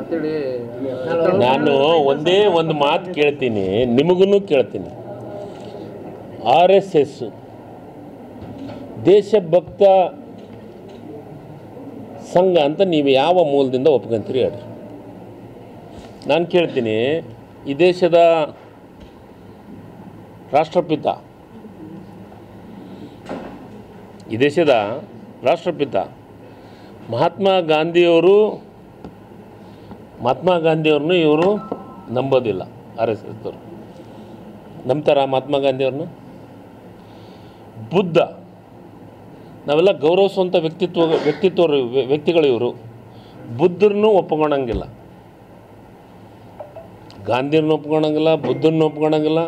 ಅಂತೇಳಿ ನಾನು ಒಂದೇ ಒಂದು ಮಾತು ಕೇಳ್ತೀನಿ, ನಿಮಗೂ ಕೇಳ್ತೀನಿ. RSS ದೇಶಭಕ್ತ ಸಂಘ ಅಂತ ನೀವು ಯಾವ ಮೂಲದಿಂದ ಒಪ್ಕೊಂತೀರಿ ಹೇಳ್ರಿ. ನಾನು ಕೇಳ್ತೀನಿ, ಈ ದೇಶದ ರಾಷ್ಟ್ರಪಿತ ಮಹಾತ್ಮ ಗಾಂಧಿಯವ್ರನ್ನೂ ಇವರು ನಂಬೋದಿಲ್ಲ. RSS ಅವರು ನಂಬ್ತಾರ ಮಹಾತ್ಮ ಗಾಂಧಿಯವ್ರನ್ನ? ಬುದ್ಧ, ನಾವೆಲ್ಲ ಗೌರವಿಸುವಂಥ ವ್ಯಕ್ತಿಗಳು ಇವರು. ಬುದ್ಧರನ್ನೂ ಒಪ್ಕೊಳ್ಳೋಂಗಿಲ್ಲ, ಗಾಂಧಿಯವ್ರನ್ನ ಒಪ್ಕೊಳ್ಳೋಂಗಿಲ್ಲ, ಬುದ್ಧರನ್ನ ಒಪ್ಕೊಳ್ಳೋಂಗಿಲ್ಲ.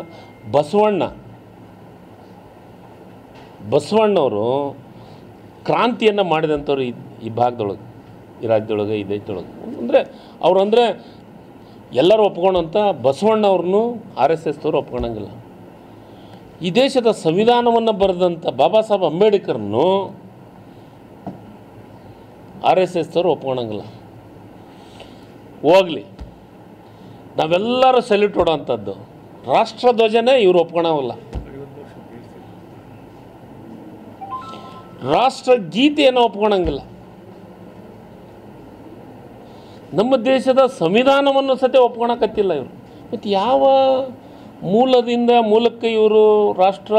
ಬಸವಣ್ಣವರು ಕ್ರಾಂತಿಯನ್ನು ಮಾಡಿದಂಥವ್ರು ಈ ಭಾಗದೊಳಗೆ, ಈ ರಾಜ್ಯದೊಳಗೆ, ಈ ದೇಶದೊಳಗೆ. ಅಂದರೆ ಎಲ್ಲರೂ ಒಪ್ಕೊಳ್ಳೋಂಥ ಬಸವಣ್ಣವ್ರನ್ನೂ RSS ಅವರು ಒಪ್ಕೊಳ್ಳೋಂಗಿಲ್ಲ. ಈ ದೇಶದ ಸಂವಿಧಾನವನ್ನು ಬರೆದಂಥ ಬಾಬಾ ಸಾಹೇಬ್ ಅಂಬೇಡ್ಕರ್ನು RSS ಅವರು ಒಪ್ಕೊಳ್ಳೋಂಗಿಲ್ಲ. ಹೋಗಲಿ, ನಾವೆಲ್ಲರೂ ಸೆಲ್ಯೂಟ್ ಹೊಡೋವಂಥದ್ದು ರಾಷ್ಟ್ರಧ್ವಜನೇ ಇವರು ಒಪ್ಕೊಳ್ಳೋಲ್ಲ. ರಾಷ್ಟ್ರಗೀತೆಯನ್ನು ಒಪ್ಕೊಳ್ಳೋಂಗಿಲ್ಲ. ನಮ್ಮ ದೇಶದ ಸಂವಿಧಾನವನ್ನು ಸತೆ ಒಪ್ಕೊಳಕತ್ತಿಲ್ಲ ಇವರು. ಮತ್ತು ಯಾವ ಮೂಲಕ್ಕೆ ಇವರು ರಾಷ್ಟ್ರ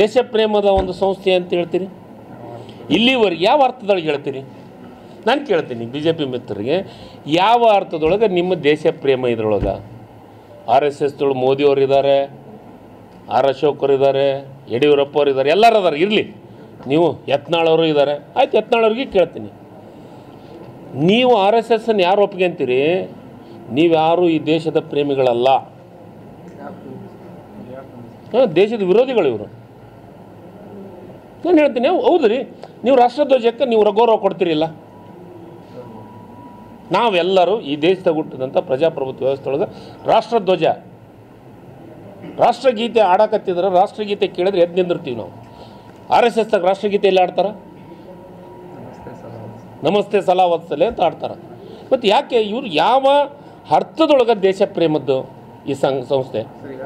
ದೇಶ ಪ್ರೇಮದ ಒಂದು ಸಂಸ್ಥೆ ಅಂತ ಹೇಳ್ತೀರಿ? ಇಲ್ಲಿವರೆಗೆ ಯಾವ ಅರ್ಥದೊಳಗೆ ಹೇಳ್ತೀರಿ? ನಾನು ಕೇಳ್ತೀನಿ BJP ಮಿತ್ರರಿಗೆ, ಯಾವ ಅರ್ಥದೊಳಗೆ ನಿಮ್ಮ ದೇಶ ಪ್ರೇಮ ಇದ್ರೊಳಗೆ? RSS ಮೋದಿಯವರು ಇದ್ದಾರೆ, ಅಶೋಕ್ ಅವರು ಇದ್ದಾರೆ, ಯಡಿಯೂರಪ್ಪ ಅವರು ಇದ್ದಾರೆ, ಎಲ್ಲರೂ ಅದಾರೆ. ಇರಲಿ, ನೀವು ಯತ್ನಾಳವರು ಇದ್ದಾರೆ, ಆಯ್ತು, ಯತ್ನಾಳವ್ರಿಗೆ ಕೇಳ್ತೀನಿ, ನೀವು RSS ಯಾರು ಒಪ್ಕೊಂತೀರಿ? ನೀವ್ಯಾರು ಈ ದೇಶದ ಪ್ರೇಮಿಗಳಲ್ಲ, ದೇಶದ ವಿರೋಧಿಗಳು ಇವರು. ನಾನು ಹೇಳ್ತೀನಿ, ಹೌದು ರೀ, ನೀವು ರಾಷ್ಟ್ರಧ್ವಜಕ್ಕೆ ನೀವು ಗೌರವ ಕೊಡ್ತೀರಿಲ್ಲ. ನಾವೆಲ್ಲರೂ ಈ ದೇಶದಾಗ ಹುಟ್ಟಿದಂಥ ಪ್ರಜಾಪ್ರಭುತ್ವ ವ್ಯವಸ್ಥೆ ಒಳಗೆ ರಾಷ್ಟ್ರಗೀತೆ ಆಡಕತ್ತಿದ್ರೆ, ರಾಷ್ಟ್ರಗೀತೆ ಕೇಳಿದ್ರೆ ಎದ್ದು ನಿಂದಿರ್ತೀವಿ ನಾವು. RSS ರಾಷ್ಟ್ರಗೀತೆ ಎಲ್ಲಿ ಆಡ್ತಾರೆ? ನಮಸ್ತೆ ಸಲಾವತ್ಸಲೆ ಅಂತ ಆಡ್ತಾರೆ. ಮತ್ತು ಯಾಕೆ ಇವರು ಯಾವ ಅರ್ಥದೊಳಗೆ ದೇಶ ಪ್ರೇಮದ್ದು ಈ ಸಂಸ್ಥೆ? ಈಗ